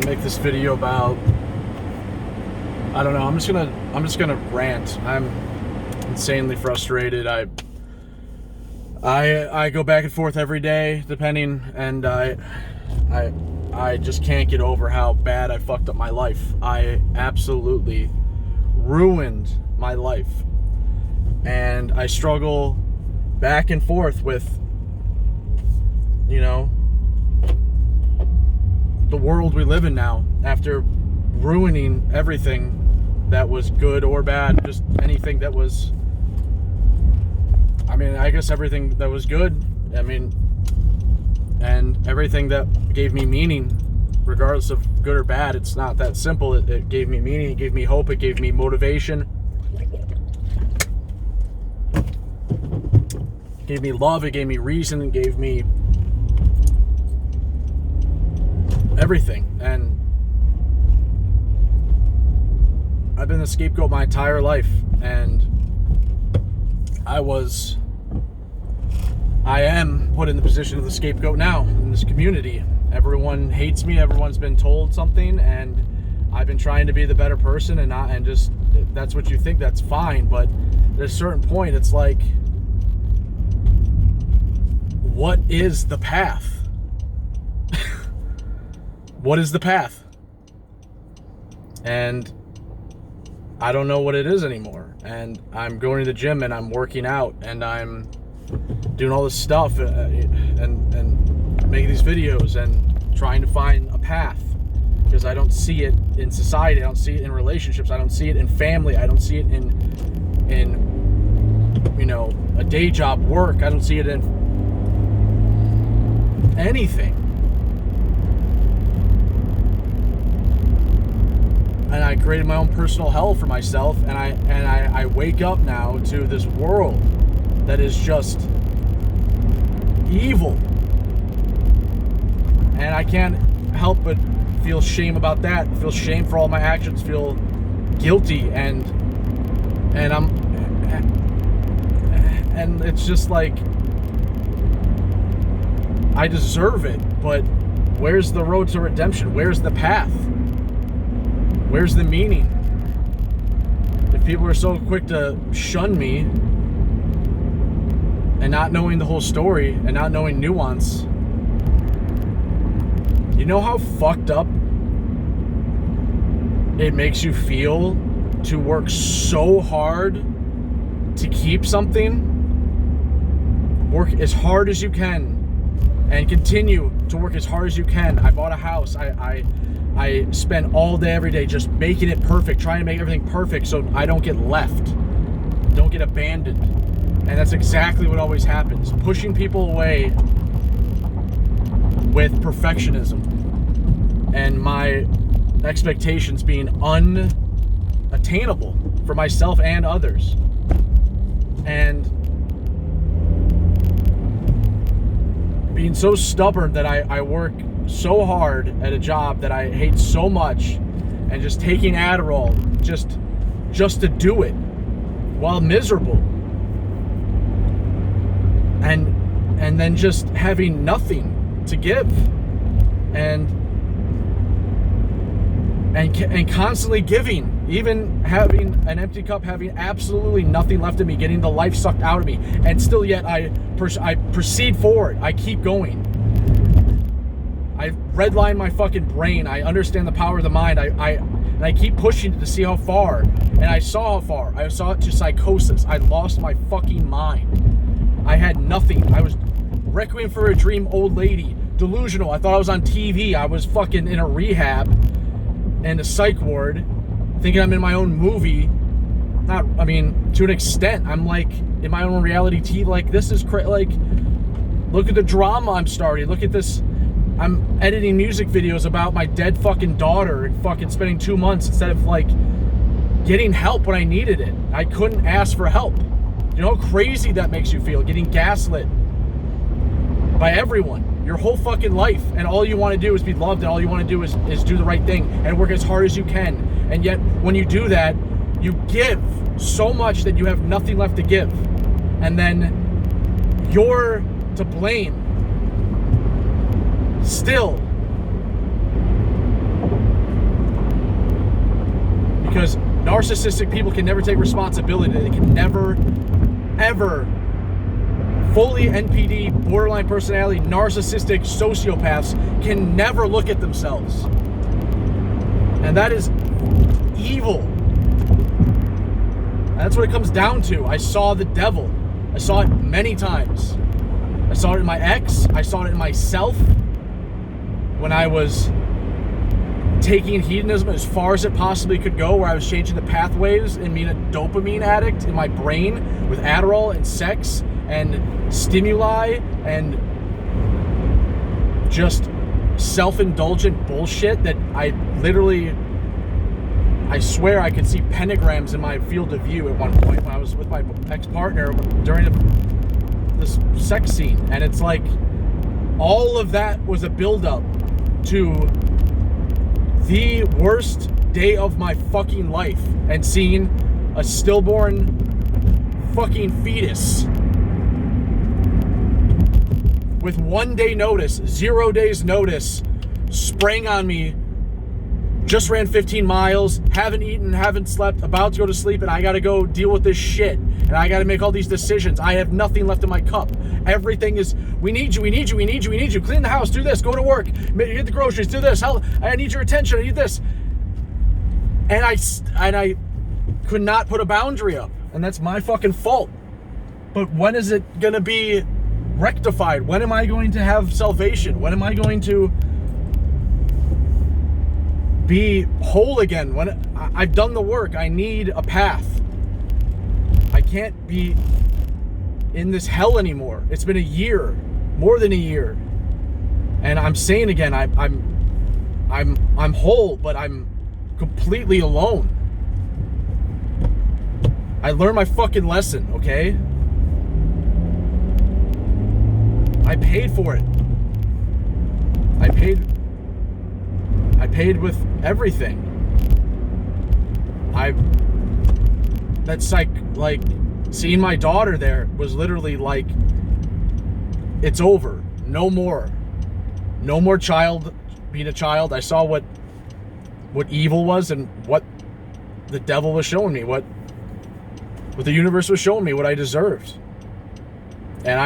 make this video about, I don't know, I'm just gonna rant. I'm insanely frustrated. I go back and forth every day, depending, and I just can't get over how bad I fucked up my life. I absolutely ruined my life. And I struggle back and forth with, you know, the world we live in now, after ruining everything that was good or bad, just anything that was, I mean, I guess everything that was good, I mean, and everything that gave me meaning, regardless of good or bad. It's not that simple. It gave me meaning, it gave me hope, it gave me motivation, it gave me love, it gave me reason, it gave me everything. And I've been the scapegoat my entire life, and I am put in the position of the scapegoat now in this community. Everyone hates me, everyone's been told something, and I've been trying to be the better person, and just, that's what you think, that's fine. But at a certain point, it's like, what is the path? What is the path? And I don't know what it is anymore. And I'm going to the gym and I'm working out and I'm doing all this stuff and making these videos and trying to find a path, because I don't see it in society, I don't see it in relationships, I don't see it in family, I don't see it in you know, a day job, work, I don't see it in anything. And I created my own personal hell for myself, and I wake up now to this world that is just evil. And I can't help but feel shame about that, feel shame for all my actions, feel guilty, and it's just like, I deserve it, but where's the road to redemption? Where's the path? Where's the meaning? If people are so quick to shun me and not knowing the whole story and not knowing nuance, you know how fucked up it makes you feel to work so hard to keep something? Work as hard as you can and continue to work as hard as you can. I bought a house. I spend all day, every day, just making it perfect, trying to make everything perfect so I don't get left, don't get abandoned. And that's exactly what always happens. Pushing people away with perfectionism and my expectations being unattainable for myself and others. And being so stubborn that I work so hard at a job that I hate so much, and just taking Adderall just to do it while miserable, and then just having nothing to give, and constantly giving, even having an empty cup, having absolutely nothing left in me, getting the life sucked out of me, and still yet I proceed forward. I keep going. I redline my fucking brain. I understand the power of the mind. I keep pushing it to see how far. And I saw how far. I saw it to psychosis. I lost my fucking mind. I had nothing. I was Requiem for a Dream old lady. Delusional. I thought I was on TV. I was fucking in a rehab and a psych ward, thinking I'm in my own movie. Not, I mean, to an extent. I'm like in my own reality TV. Like, this is like, look at the drama I'm starting. Look at this. I'm editing music videos about my dead fucking daughter and fucking spending 2 months instead of like getting help when I needed it. I couldn't ask for help. You know how crazy that makes you feel, getting gaslit by everyone your whole fucking life, and all you want to do is be loved, and all you want to do is do the right thing and work as hard as you can. And yet when you do that, you give so much that you have nothing left to give, and then you're to blame still. Narcissistic people can never take responsibility. They can never, ever fully NPD, borderline personality, narcissistic sociopaths can never look at themselves. And that is evil. That's what it comes down to. I saw the devil. I saw it many times. I saw it in my ex. I saw it in myself when I was taking hedonism as far as it possibly could go, where I was changing the pathways and being a dopamine addict in my brain with Adderall and sex and stimuli and just self-indulgent bullshit that I swear I could see pentagrams in my field of view at one point when I was with my ex-partner during this sex scene. And it's like all of that was a build-up to the worst day of my fucking life, and seeing a stillborn fucking fetus with 1 day notice, 0 days notice, spraying on me. Just ran 15 miles, haven't eaten, haven't slept, about to go to sleep, and I gotta go deal with this shit. And I gotta make all these decisions. I have nothing left in my cup. Everything is, we need you, we need you, we need you, we need you. Clean the house, do this, go to work, get the groceries, do this. I need your attention, I need this. And I could not put a boundary up. And that's my fucking fault. But when is it gonna be rectified? When am I going to have salvation? When am I going to be whole again? When I've done the work, I need a path. I can't be in this hell anymore. It's been a year, more than a year, and I'm saying again, I'm whole, but I'm completely alone. I learned my fucking lesson, okay? I paid for it. I paid with everything. That's like seeing my daughter there was literally like, it's over. No more child being a child. I saw what evil was and what the devil was showing me, what the universe was showing me, what I deserved. And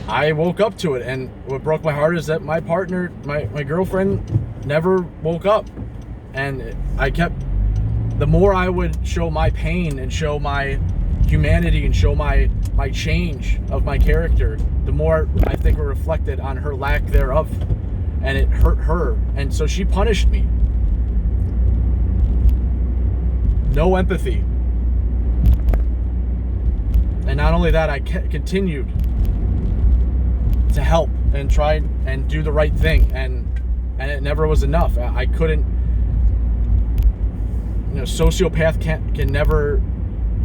I woke up to it, and what broke my heart is that my partner, my girlfriend, never woke up. And the more I would show my pain and show my humanity and show my change of my character, the more I think it reflected on her lack thereof, and it hurt her. And so she punished me. No empathy. And not only that, I continued to help and try and do the right thing, and it never was enough. I couldn't, sociopath can never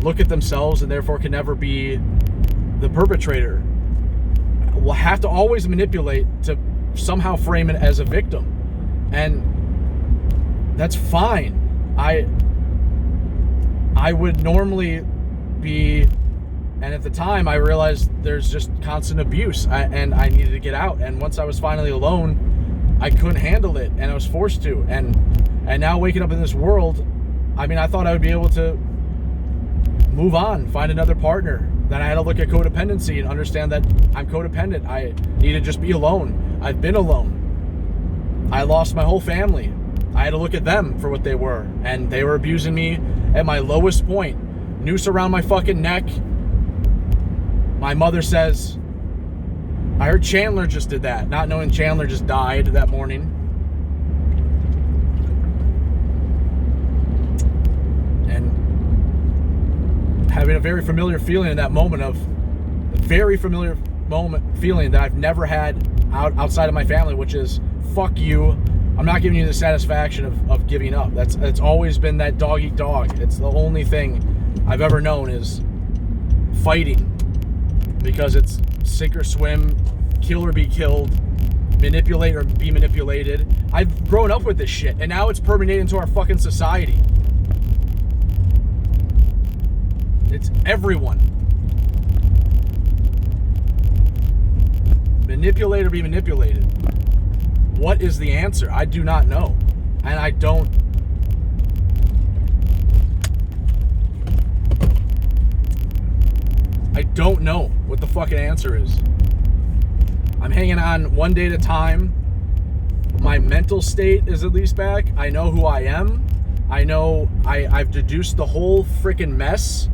look at themselves and therefore can never be the perpetrator. Will have to always manipulate to somehow frame it as a victim, and that's fine. I would normally be. And at the time, I realized there's just constant abuse, and I needed to get out. And once I was finally alone, I couldn't handle it, and I was forced to. And now waking up in this world, I mean, I thought I would be able to move on, find another partner. Then I had to look at codependency and understand that I'm codependent. I need to just be alone. I've been alone. I lost my whole family. I had to look at them for what they were, and they were abusing me at my lowest point. Noose around my fucking neck. My mother says, I heard Chandler just did that, not knowing Chandler just died that morning. And having a very familiar feeling in that moment feeling that I've never had outside of my family, which is, fuck you. I'm not giving you the satisfaction of giving up. That's always been that dog eat dog. It's the only thing I've ever known is fighting. Because it's sink or swim, kill or be killed, manipulate or be manipulated. I've grown up with this shit, and now it's permeated into our fucking society. It's everyone. Manipulate or be manipulated. what is the answer? I do not know. And I don't know what the fucking answer is. I'm hanging on one day at a time. My mental state is at least back. I know who I am. I know I've deduced the whole freaking mess.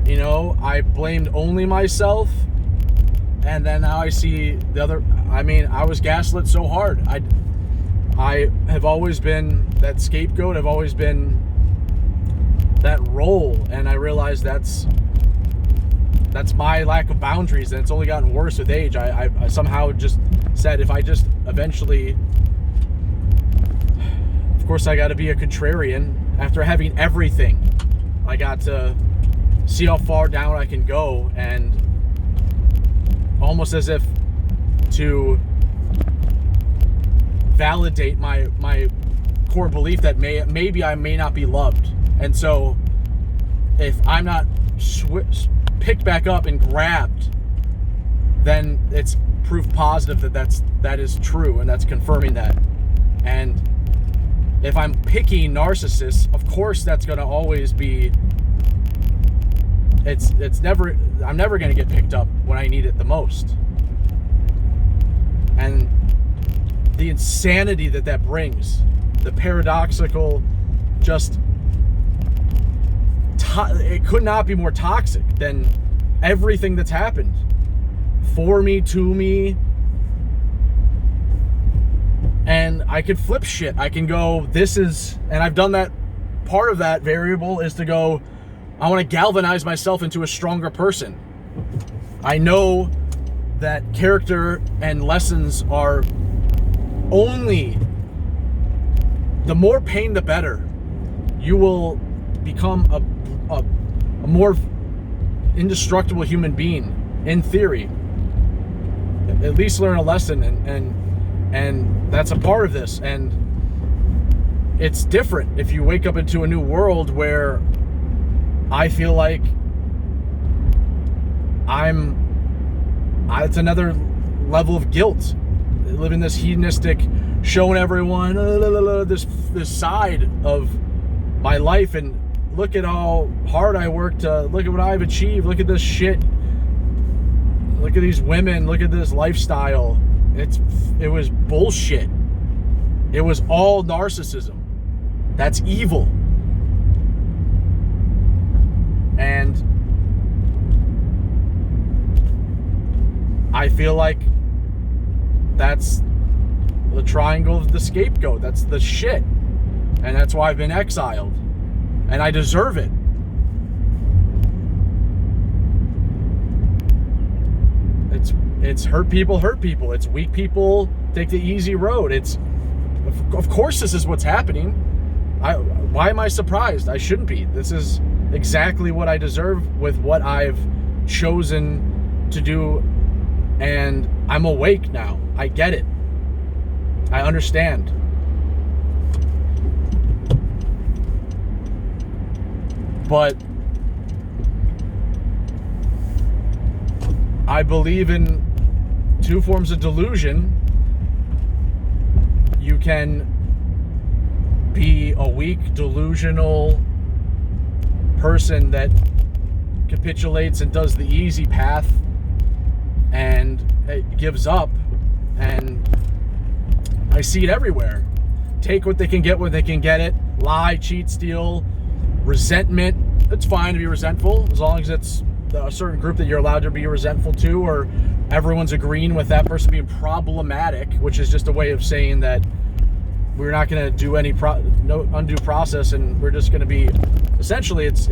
You know, I blamed only myself. And then now I see the other. I mean, I was gaslit so hard. I have always been that scapegoat. I've always been that role. And I realize that's my lack of boundaries, and it's only gotten worse with age. I somehow just said, if I just eventually, of course I got to be a contrarian. After having everything, I got to see how far down I can go, and almost as if to validate my core belief that maybe I may not be loved. And so if I'm not picked back up and grabbed, then it's proof positive that is true, and that's confirming that. And if I'm picking narcissists, of course that's going to always be, I'm never going to get picked up when I need it the most. And the insanity that brings, the paradoxical, just it could not be more toxic than everything that's happened for me, to me. And I could flip shit. I can go, and I've done that. Part of that variable is to go, I want to galvanize myself into a stronger person. I know that character and lessons are only, the more pain the better. You will become a more indestructible human being, in theory. At least learn a lesson, and that's a part of this. And it's different if you wake up into a new world where I feel like it's another level of guilt, living this hedonistic, showing everyone this side of my life, and look at how hard I worked, look at what I've achieved, look at this shit, look at these women, look at this lifestyle. It was bullshit. It was all narcissism. That's evil. And I feel like that's the triangle of the scapegoat. That's the shit. And that's why I've been exiled. And I deserve it. It's hurt people. It's weak people take the easy road. Of course this is what's happening. Why am I surprised? I shouldn't be. This is exactly what I deserve with what I've chosen to do, and I'm awake now. I get it. I understand. But I believe in two forms of delusion. You can be a weak, delusional person that capitulates and does the easy path and it gives up. And I see it everywhere. Take what they can get when they can get it. Lie, cheat, steal, resentment. It's fine to be resentful as long as it's a certain group that you're allowed to be resentful to, or everyone's agreeing with that person being problematic, which is just a way of saying that we're not going to do any no undue process, and we're just going to be, essentially it's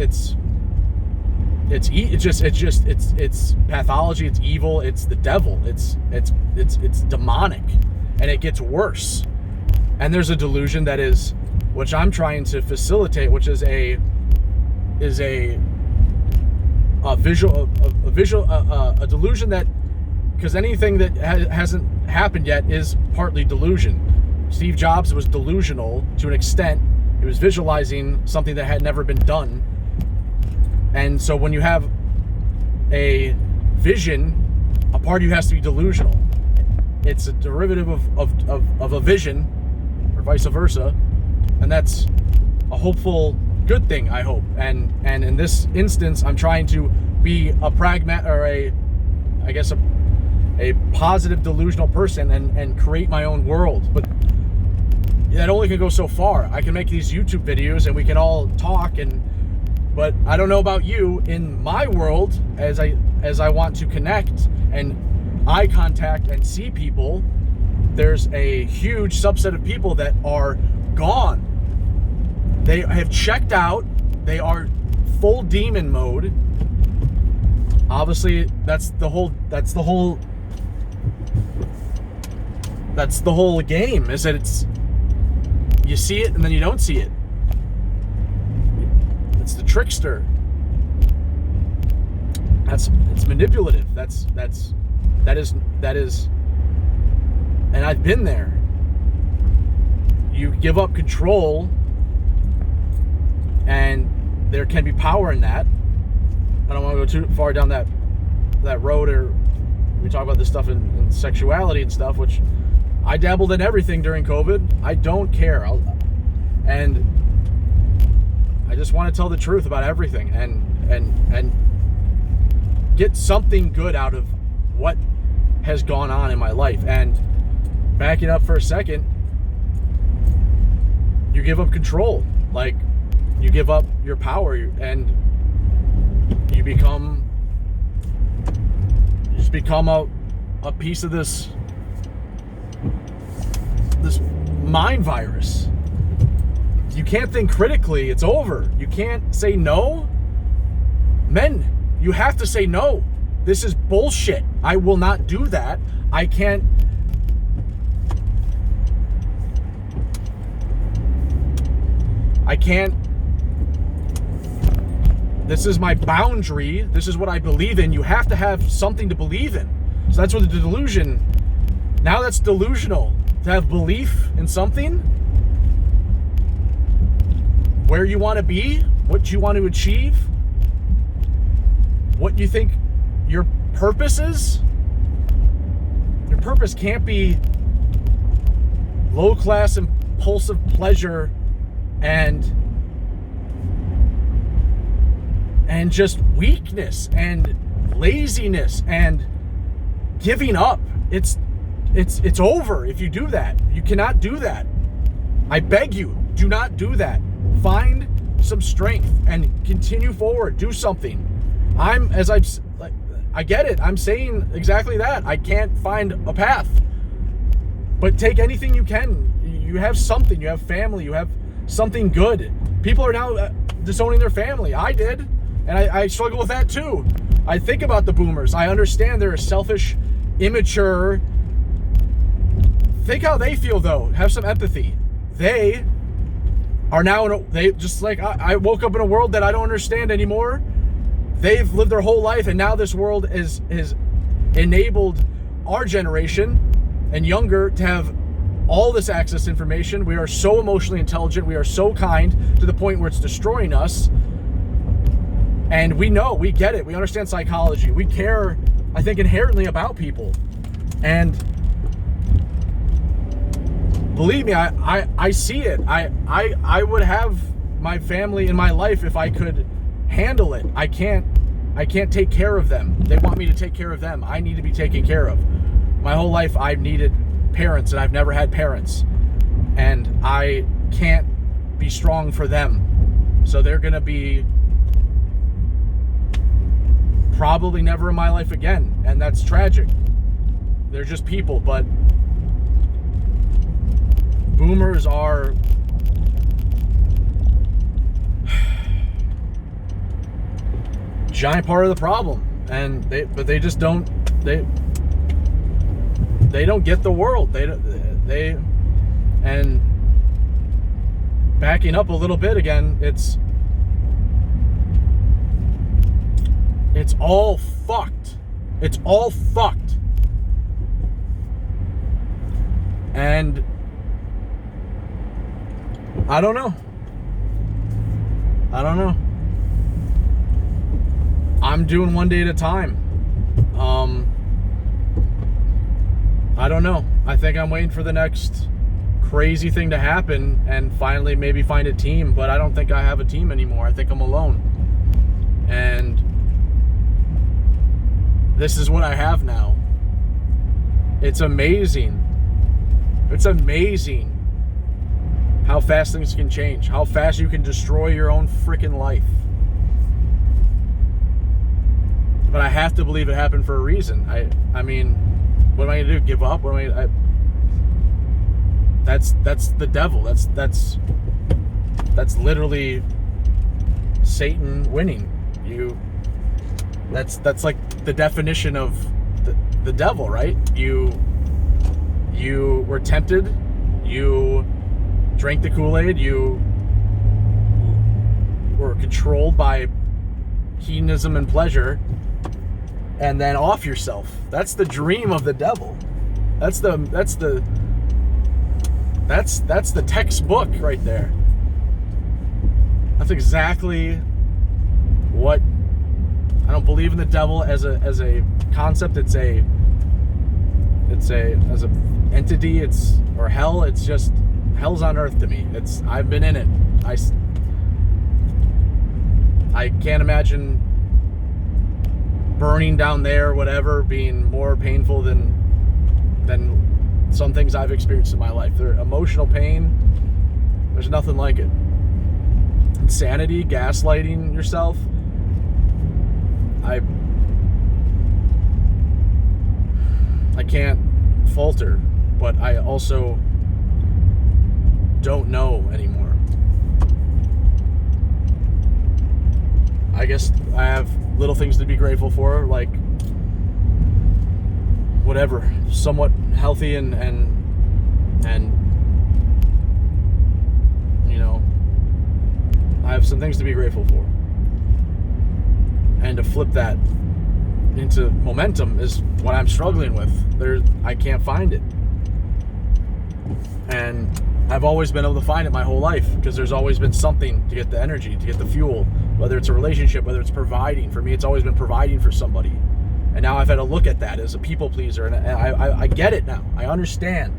pathology, it's evil, it's the devil, it's demonic, and it gets worse. And there's a delusion that is, which I'm trying to facilitate, which is a delusion that, because anything that hasn't happened yet is partly delusion. Steve Jobs was delusional to an extent. He was visualizing something that had never been done. And so when you have a vision, a part of you has to be delusional. it's a derivative of a vision, or vice versa, and that's a hopeful good thing, I hope. And in this instance, I'm trying to be a a positive delusional person and create my own world. But that only can go so far. I can make these YouTube videos and we can all talk, but I don't know about you. In my world, as I want to connect and eye contact and see people, there's a huge subset of people that are gone. They have checked out. They are full demon mode. Obviously, that's the whole game, is that it's, you see it and then you don't see it. It's the trickster. It's manipulative. That is, and I've been there. You give up control, and there can be power in that. I don't want to go too far down that road, or we talk about this stuff in sexuality and stuff, which I dabbled in everything during COVID. I don't care. And I just want to tell the truth about everything and get something good out of what has gone on in my life. And backing up for a second, you give up control. Like, you give up your power, and you just become a piece of this mind virus. You can't think critically. It's over. You can't say no. Men, you have to say no. This is bullshit. I will not do that. I can't. This is my boundary. This is what I believe in. You have to have something to believe in. So that's what the delusion, now that's delusional. To have belief in something, where you want to be, what you want to achieve, what you think your purpose is. Your purpose can't be low-class impulsive pleasure and just weakness and laziness and giving up. It's over if you do that. You cannot do that. I beg you, do not do that. Find some strength and continue forward. Do something. I get it. I'm saying exactly that. I can't find a path. But take anything you can. You have something. You have family. You have something good. People are now disowning their family. I did. And I struggle with that too. I think about the boomers. I understand they're a selfish, immature. Think how they feel though. Have some empathy. They are now just like I woke up in a world that I don't understand anymore. They've lived their whole life, and now this world is enabled our generation and younger to have all this access to information. We are so emotionally intelligent. We are so kind to the point where it's destroying us. And we know, we get it. We understand psychology. We care, I think, inherently about people. And believe me, I see it. I would have my family in my life if I could handle it. I can't take care of them. They want me to take care of them. I need to be taken care of. My whole life I've needed parents, and I've never had parents. And I can't be strong for them. So they're gonna be probably never in my life again, and that's tragic. They're just people, but boomers are giant part of the problem, and they just don't get the world. They and backing up a little bit again, it's all fucked. It's all fucked. And I don't know. I'm doing one day at a time. I don't know. I think I'm waiting for the next crazy thing to happen and finally maybe find a team, but I don't think I have a team anymore. I think I'm alone. And this is what I have now. It's amazing. It's amazing how fast things can change, how fast you can destroy your own freaking life. But I have to believe it happened for a reason. I mean, what am I gonna do? Give up? What am I that's the devil. That's literally Satan winning. That's like the definition of the devil, right? You were tempted, you drank the Kool-Aid, you were controlled by hedonism and pleasure, and then off yourself. That's the dream of the devil. That's the textbook right there. That's exactly what. I don't believe in the devil as a concept. It's as an entity. Or hell. It's just hell's on earth to me. I've been in it. I can't imagine burning down there, whatever, being more painful than some things I've experienced in my life. Their emotional pain, there's nothing like it. Insanity, gaslighting yourself. I can't falter, but I also don't know anymore. I guess I have little things to be grateful for, like whatever, somewhat healthy and you know, I have some things to be grateful for. And to flip that into momentum is what I'm struggling with. I can't find it. And I've always been able to find it my whole life, because there's always been something to get the energy, to get the fuel, whether it's a relationship, whether it's providing. For me, it's always been providing for somebody. And now I've had to look at that as a people pleaser, and I get it now. I understand.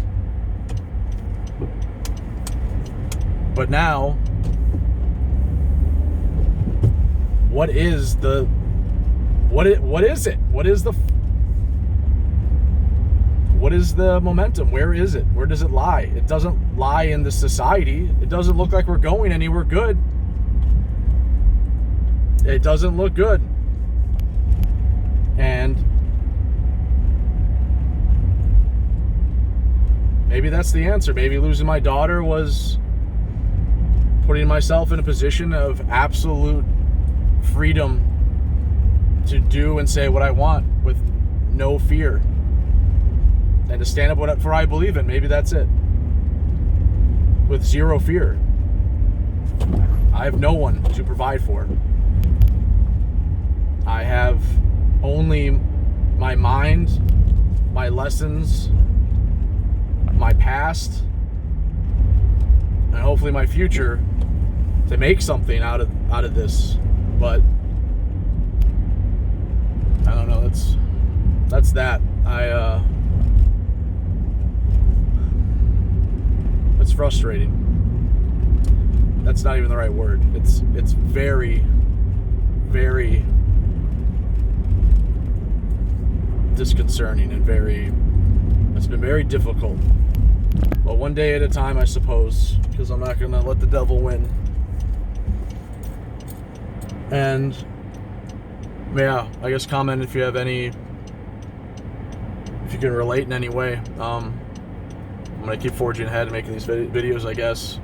But now, what is it? What is the momentum? Where is it? Where does it lie? It doesn't lie in the society. It doesn't look like we're going anywhere good. It doesn't look good. And maybe that's the answer. Maybe losing my daughter was putting myself in a position of absolute freedom to do and say what I want with no fear, and to stand up for what I believe in. Maybe that's it. With zero fear. I have no one to provide for. I have only my mind, my lessons, my past, and hopefully my future to make something out of this. But I don't know. That's that. It's frustrating. That's not even the right word. It's very, very disconcerting, and it's been very difficult. But one day at a time, I suppose, because I'm not gonna let the devil win. And yeah, I guess comment if you have if you can relate in any way. I'm gonna keep forging ahead and making these videos, I guess.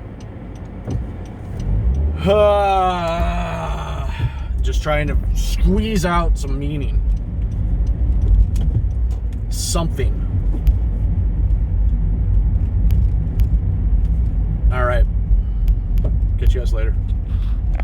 Just trying to squeeze out some meaning. Something. All right. Catch you guys later.